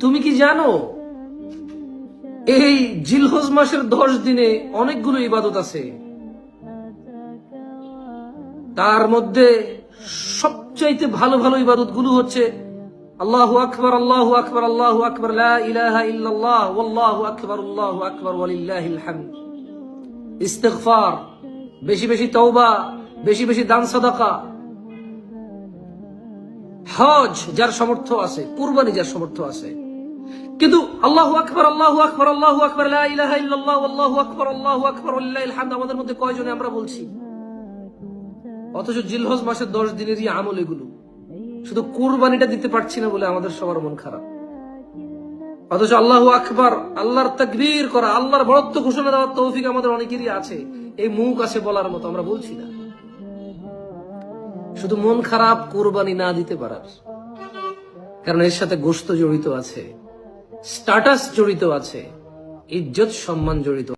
তুমি কি জানো এই জিলহজ মাসের 10 দিনে অনেকগুলো ইবাদত আছে, তার মধ্যে সবচাইতে ভালো ভালো ইবাদত গুলো হচ্ছে আল্লাহু আকবার, আল্লাহু আকবার, আল্লাহু আকবার, লা ইলাহা ইল্লাল্লাহ, ওয়াল্লাহু আকবার, আল্লাহু আকবার, ওয়ালিল্লাহিল হামদ। ইস্তিগফার, বেশি বেশি তওবা, বেশি বেশি দান সাদাকা, হজ যার সামর্থ্য আছে, কুরবানি যার সামর্থ্য আছে। কিন্তু আল্লাহু আকবার, আল্লাহু আকবার, আল্লাহু আকবার, লা ইলাহা ইল্লাল্লাহ, ওয়াল্লাহু আকবার, আল্লাহু আকবার, ওয়ালিল্লাহিল হামদ আমাদের মধ্যে কয়জনে আমরা বলছি? অথচ জিলহজ মাসের 10 দিনেরই আমল এগুলো, শুধু কুরবানিটা দিতে পারছি না বলে আমাদের সবার মন খারাপ। অথচ আল্লাহু আকবার, আল্লাহর তাকবীর করা, আল্লাহর বড়ত্ব ঘোষণা দেওয়ার তৌফিক আমাদের অনেকেরই আছে, এই মুখ আছে বলার মতো, আমরা বলছি না। শুধু মন খারাপ কুরবানি না দিতে পারার কারণ এর সাথে গোশত জড়িত আছে, স্ট্যাটাস জড়িত আছে, ইজ্জত সম্মান জড়িত।